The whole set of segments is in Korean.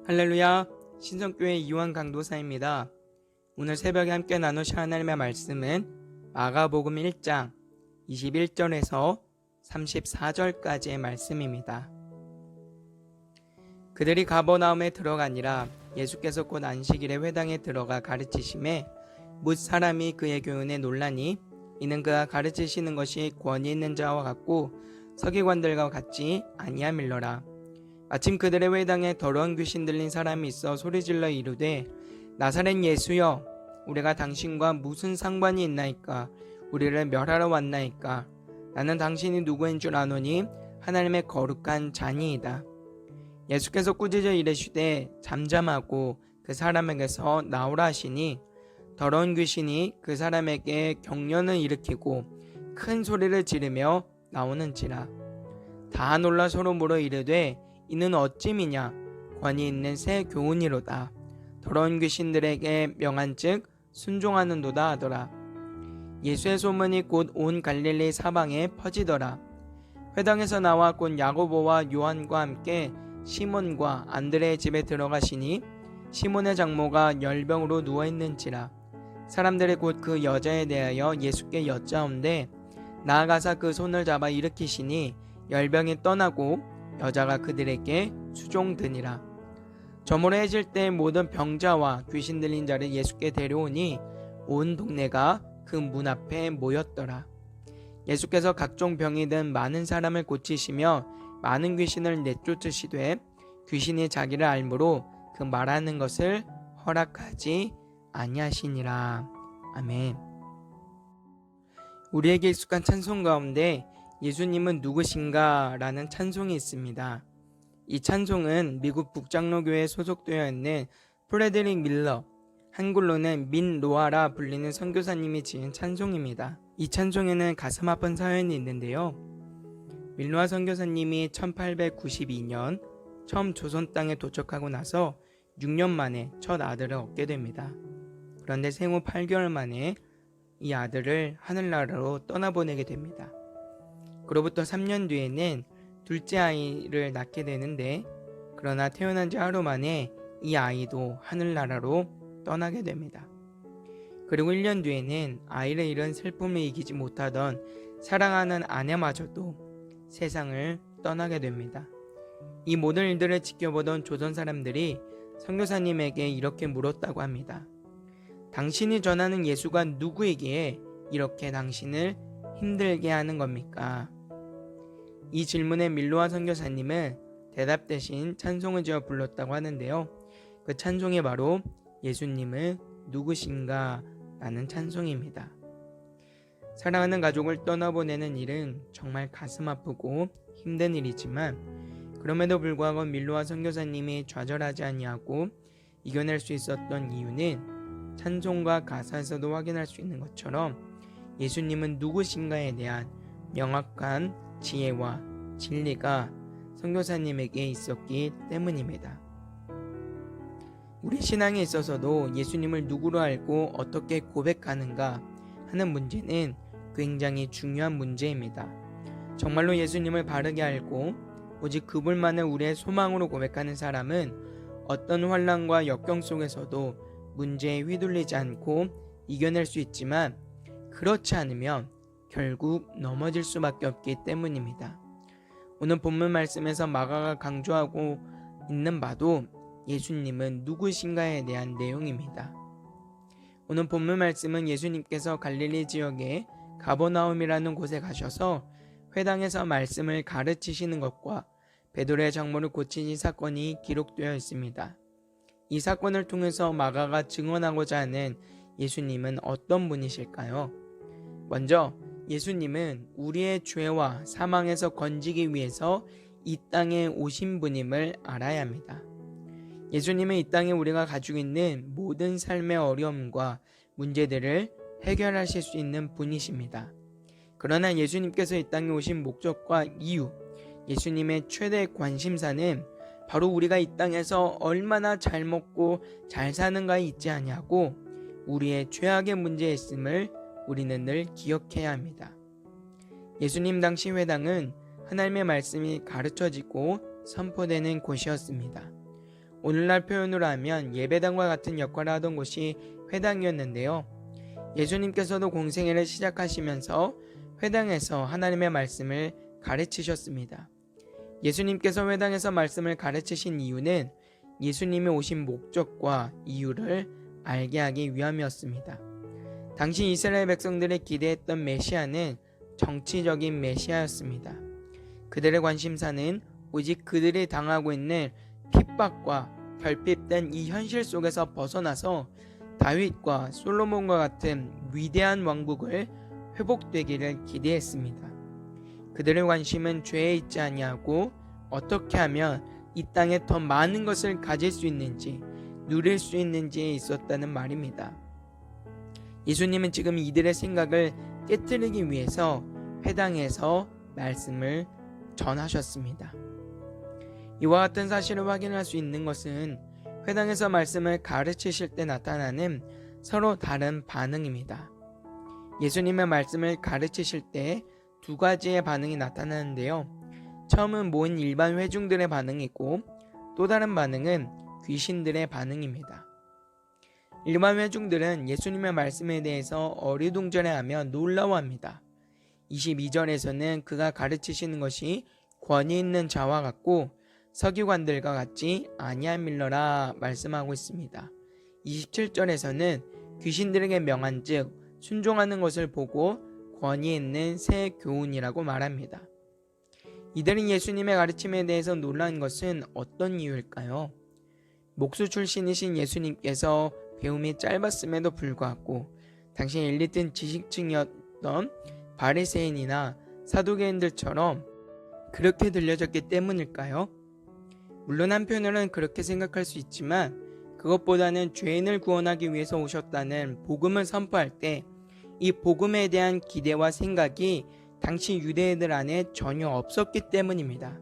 할렐루야, 신성교회 이완 강도사입니다. 오늘 새벽에 함께 나누실 하나님의 말씀은 마가복음 1장 21절에서 34절까지의 말씀입니다. 그들이 가버나움에 들어가니라. 예수께서 곧 안식일에 회당에 들어가 가르치심에 뭇 사람이 그의 교훈에 놀라니 이는 그가 가르치시는 것이 권위 있는 자와 같고 서기관들과 같지 아니함일러라. 마침 그들의 회당에 더러운 귀신 들린 사람이 있어 소리질러 이르되 나사렛 예수여, 우리가 당신과 무슨 상관이 있나이까? 우리를 멸하러 왔나이까? 나는 당신이 누구인 줄 아노니 하나님의 거룩한 자니이다. 예수께서 꾸짖어 이르시되 잠잠하고 그 사람에게서 나오라 하시니 더러운 귀신이 그 사람에게 경련을 일으키고 큰 소리를 지르며 나오는지라. 다 놀라 서로 물어 이르되 이는 어찌미냐? 권위 있는 새 교훈이로다. 더러운 귀신들에게 명한즉 순종하는도다 하더라. 예수의 소문이 곧 온 갈릴리 사방에 퍼지더라. 회당에서 나와 곧 야고보와 요한과 함께 시몬과 안드레의 집에 들어가시니 시몬의 장모가 열병으로 누워있는지라. 사람들이 곧 그 여자에 대하여 예수께 여짜온대 나아가사 그 손을 잡아 일으키시니 열병이 떠나고 여자가 그들에게 수종드니라. 저물어해질 때 모든 병자와 귀신 들린 자를 예수께 데려오니 온 동네가 그 문 앞에 모였더라. 예수께서 각종 병이 든 많은 사람을 고치시며 많은 귀신을 내쫓으시되 귀신이 자기를 알므로 그 말하는 것을 허락하지 아니하시니라. 아멘. 우리에게 익숙한 찬송 가운데 예수님은 누구신가? 라는 찬송이 있습니다. 이 찬송은 미국 북장로교회에 소속되어 있는 프레드릭 밀러, 한글로는 민로아라 불리는 선교사님이 지은 찬송입니다. 이 찬송에는 가슴 아픈 사연이 있는데요. 밀로아 선교사님이 1892년 처음 조선 땅에 도착하고 나서 6년 만에 첫 아들을 얻게 됩니다. 그런데 생후 8개월 만에 이 아들을 하늘나라로 떠나보내게 됩니다. 그로부터 3년 뒤에는 둘째 아이를 낳게 되는데 그러나 태어난 지 하루 만에 이 아이도 하늘나라로 떠나게 됩니다. 그리고 1년 뒤에는 아이를 잃은 슬픔을 이기지 못하던 사랑하는 아내마저도 세상을 떠나게 됩니다. 이 모든 일들을 지켜보던 조선 사람들이 선교사님에게 이렇게 물었다고 합니다. 당신이 전하는 예수가 누구에게 이렇게 당신을 힘들게 하는 겁니까? 이 질문에 밀로아 선교사님은 대답 대신 찬송을 지어 불렀다고 하는데요. 그 찬송이 바로 예수님은 누구신가? 라는 찬송입니다. 사랑하는 가족을 떠나보내는 일은 정말 가슴 아프고 힘든 일이지만 그럼에도 불구하고 밀로아 선교사님이 좌절하지 아니하고 이겨낼 수 있었던 이유는 찬송과 가사에서도 확인할 수 있는 것처럼 예수님은 누구신가에 대한 명확한 지혜와 진리가 선교사님에게 있었기 때문입니다. 우리 신앙에 있어서도 예수님을 누구로 알고 어떻게 고백하는가 하는 문제는 굉장히 중요한 문제입니다. 정말로 예수님을 바르게 알고 오직 그분만을 우리의 소망으로 고백하는 사람은 어떤 환난과 역경 속에서도 문제에 휘둘리지 않고 이겨낼 수 있지만 그렇지 않으면 결국 넘어질 수밖에 없기 때문입니다. 오늘 본문 말씀에서 마가가 강조하고 있는 바도 예수님은 누구신가에 대한 내용입니다. 오늘 본문 말씀은 예수님께서 갈릴리 지역의 가버나움이라는 곳에 가셔서 회당에서 말씀을 가르치시는 것과 베드로의 장모를 고치신 사건이 기록되어 있습니다. 이 사건을 통해서 마가가 증언하고자 하는 예수님은 어떤 분이실까요? 먼저 예수님은 우리의 죄와 사망에서 건지기 위해서 이 땅에 오신 분임을 알아야 합니다. 예수님은 이 땅에 우리가 가지고 있는 모든 삶의 어려움과 문제들을 해결하실 수 있는 분이십니다. 그러나 예수님께서 이 땅에 오신 목적과 이유, 예수님의 최대 관심사는 바로 우리가 이 땅에서 얼마나 잘 먹고 잘 사는가에 있지 아니하고 우리의 죄악의 문제에 있음을 우리는 늘 기억해야 합니다. 예수님 당시 회당은 하나님의 말씀이 가르쳐지고 선포되는 곳이었습니다. 오늘날 표현으로 하면 예배당과 같은 역할을 하던 곳이 회당이었는데요. 예수님께서도 공생애를 시작하시면서 회당에서 하나님의 말씀을 가르치셨습니다. 예수님께서 회당에서 말씀을 가르치신 이유는 예수님이 오신 목적과 이유를 알게 하기 위함이었습니다. 당시 이스라엘 백성들이 기대했던 메시아는 정치적인 메시아였습니다. 그들의 관심사는 오직 그들이 당하고 있는 핍박과 결핍된 이 현실 속에서 벗어나서 다윗과 솔로몬과 같은 위대한 왕국을 회복되기를 기대했습니다. 그들의 관심은 죄에 있지 아니하고 어떻게 하면 이 땅에 더 많은 것을 가질 수 있는지, 누릴 수 있는지에 있었다는 말입니다. 예수님은 지금 이들의 생각을 깨뜨리기 위해서 회당에서 말씀을 전하셨습니다. 이와 같은 사실을 확인할 수 있는 것은 회당에서 말씀을 가르치실 때 나타나는 서로 다른 반응입니다. 예수님의 말씀을 가르치실 때 두 가지의 반응이 나타나는데요. 처음은 모인 일반 회중들의 반응이고 또 다른 반응은 귀신들의 반응입니다. 일반 회중들은 예수님의 말씀에 대해서 어리둥절해하며 놀라워합니다. 22절에서는 그가 가르치시는 것이 권위 있는 자와 같고 서기관들과 같지 아니함일러라 말씀하고 있습니다. 27절에서는 귀신들에게 명한즉 순종하는 것을 보고 권위 있는 새 교훈이라고 말합니다. 이들은 예수님의 가르침에 대해서 놀란 것은 어떤 이유일까요? 목수 출신이신 예수님께서 배움이 짧았음에도 불구하고 당시 엘리트 지식층이었던 바리새인이나 사두개인들처럼 그렇게 들려졌기 때문일까요? 물론 한편으로는 그렇게 생각할 수 있지만 그것보다는 죄인을 구원하기 위해서 오셨다는 복음을 선포할 때 이 복음에 대한 기대와 생각이 당시 유대인들 안에 전혀 없었기 때문입니다.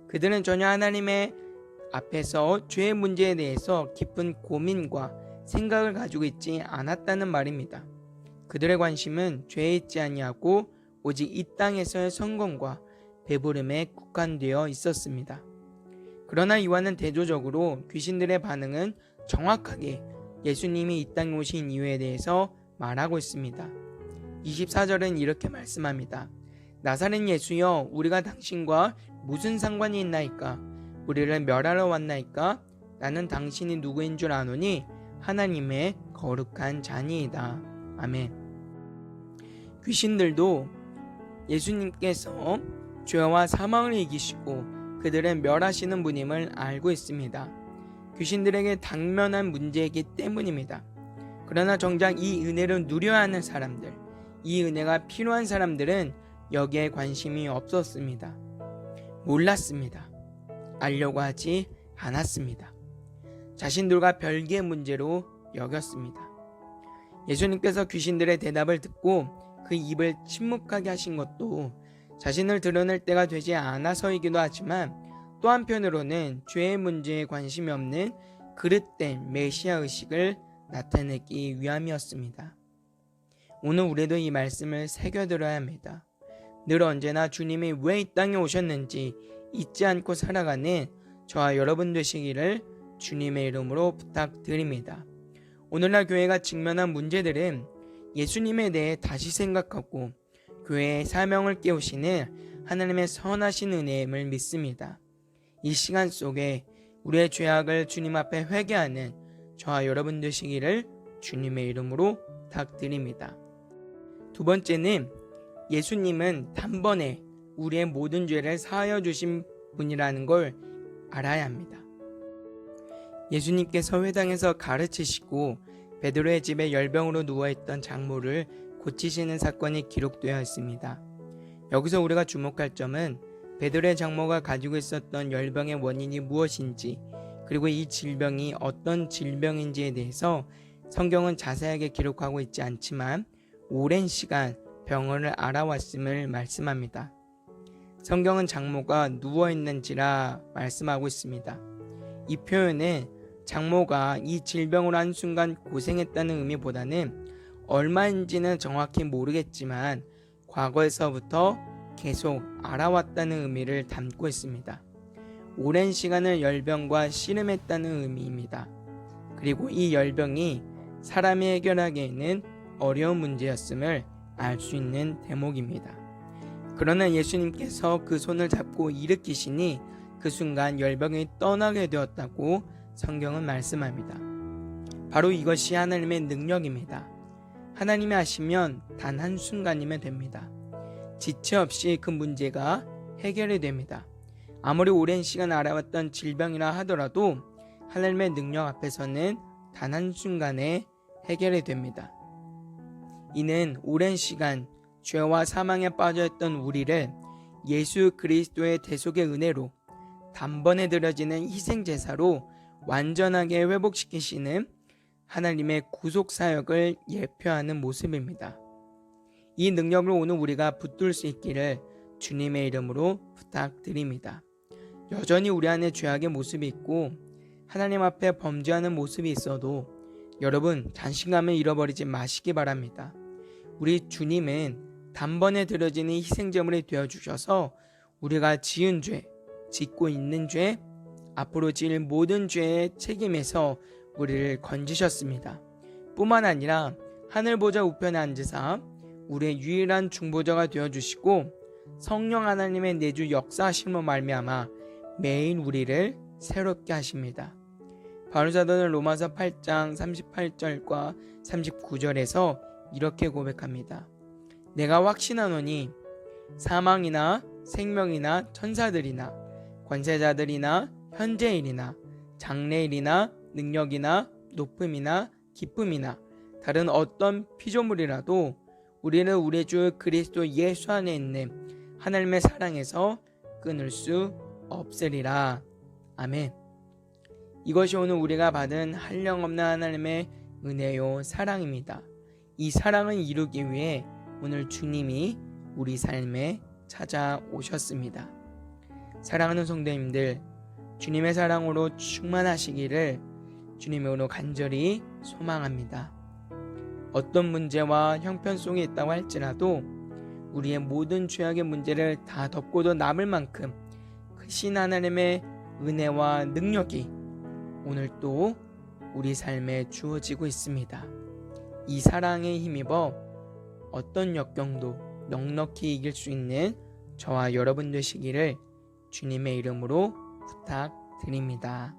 그들은 전혀 하나님의 앞에서 죄의 문제에 대해서 깊은 고민과 생각을 가지고 있지 않았다는 말입니다. 그들의 관심은 죄에 있지 아니하고 오직 이 땅에서의 성공과 배부름에 국한되어 있었습니다. 그러나 요한은 대조적으로 귀신들의 반응은 정확하게 예수님이 이 땅에 오신 이유에 대해서 말하고 있습니다. 24절은 이렇게 말씀합니다. 나사렛 예수여, 우리가 당신과 무슨 상관이 있나이까? 우리를 멸하러 왔나이까? 나는 당신이 누구인 줄 아노니 하나님의 거룩한 자니이다. 아멘. 귀신들도 예수님께서 죄와 사망을 이기시고 그들을 멸하시는 분임을 알고 있습니다. 귀신들에게 당면한 문제이기 때문입니다. 그러나 정작 이 은혜를 누려야 하는 사람들, 이 은혜가 필요한 사람들은 여기에 관심이 없었습니다. 몰랐습니다. 알려고 하지 않았습니다. 자신들과 별개의 문제로 여겼습니다. 예수님께서 귀신들의 대답을 듣고 그 입을 침묵하게 하신 것도 자신을 드러낼 때가 되지 않아서이기도 하지만 또 한편으로는 죄의 문제에 관심이 없는 그릇된 메시아 의식을 나타내기 위함이었습니다. 오늘 우리도 이 말씀을 새겨들어야 합니다. 늘 언제나 주님이 왜 이 땅에 오셨는지 잊지 않고 살아가는 저와 여러분 되시기를 주님의 이름으로 부탁드립니다. 오늘날 교회가 직면한 문제들은 예수님에 대해 다시 생각하고 교회의 사명을 깨우시는 하나님의 선하신 은혜임을 믿습니다. 이 시간 속에 우리의 죄악을 주님 앞에 회개하는 저와 여러분 되시기를 주님의 이름으로 부탁드립니다. 두 번째는 예수님은 단번에 우리의 모든 죄를 사하여 주신 분이라는 걸 알아야 합니다. 예수님께서 회당에서 가르치시고 베드로의 집에 열병으로 누워있던 장모를 고치시는 사건이 기록되어 있습니다. 여기서 우리가 주목할 점은 베드로의 장모가 가지고 있었던 열병의 원인이 무엇인지 그리고 이 질병이 어떤 질병인지에 대해서 성경은 자세하게 기록하고 있지 않지만 오랜 시간 병원을 알아왔음을 말씀합니다. 성경은 장모가 누워있는지라 말씀하고 있습니다. 이 표현은 장모가 이 질병으로 한순간 고생했다는 의미보다는 얼마인지는 정확히 모르겠지만 과거에서부터 계속 알아왔다는 의미를 담고 있습니다. 오랜 시간을 열병과 씨름했다는 의미입니다. 그리고 이 열병이 사람이 해결하기에는 어려운 문제였음을 알 수 있는 대목입니다. 그러나 예수님께서 그 손을 잡고 일으키시니 그 순간 열병이 떠나게 되었다고 성경은 말씀합니다. 바로 이것이 하나님의 능력입니다. 하나님이 하시면 단 한순간이면 됩니다. 지체 없이 그 문제가 해결이 됩니다. 아무리 오랜 시간 알아왔던 질병이라 하더라도 하나님의 능력 앞에서는 단 한순간에 해결이 됩니다. 이는 오랜 시간 죄와 사망에 빠져있던 우리를 예수 그리스도의 대속의 은혜로 단번에 드려지는 희생제사로 완전하게 회복시키시는 하나님의 구속사역을 예표하는 모습입니다. 이 능력을 오늘 우리가 붙들 수 있기를 주님의 이름으로 부탁드립니다. 여전히 우리 안에 죄악의 모습이 있고 하나님 앞에 범죄하는 모습이 있어도 여러분 자신감을 잃어버리지 마시기 바랍니다. 우리 주님은 단번에 드려지는 희생제물이 되어주셔서 우리가 지은 죄, 짓고 있는 죄, 앞으로 지을 모든 죄의 책임에서 우리를 건지셨습니다. 뿐만 아니라 하늘 보좌 우편에 앉으사 우리의 유일한 중보자가 되어주시고 성령 하나님의 내주 역사하심으로 말미암아 매일 우리를 새롭게 하십니다. 바울사도는 로마서 8장 38절과 39절에서 이렇게 고백합니다. 내가 확신하노니 사망이나 생명이나 천사들이나 권세자들이나 현재일이나 장래일이나 능력이나 높음이나 기쁨이나 다른 어떤 피조물이라도 우리는 우리 주 그리스도 예수 안에 있는 하나님의 사랑에서 끊을 수 없으리라. 아멘. 이것이 오늘 우리가 받은 한량없는 하나님의 은혜요 사랑입니다. 이 사랑을 이루기 위해 오늘 주님이 우리 삶에 찾아오셨습니다. 사랑하는 성도님들, 주님의 사랑으로 충만하시기를 주님으로 간절히 소망합니다. 어떤 문제와 형편 속에 있다고 할지라도 우리의 모든 죄악의 문제를 다 덮고도 남을 만큼 크신 하나님의 은혜와 능력이 오늘 또 우리 삶에 주어지고 있습니다. 이 사랑에 힘입어 어떤 역경도 넉넉히 이길 수 있는 저와 여러분 되시기를 주님의 이름으로 부탁드립니다.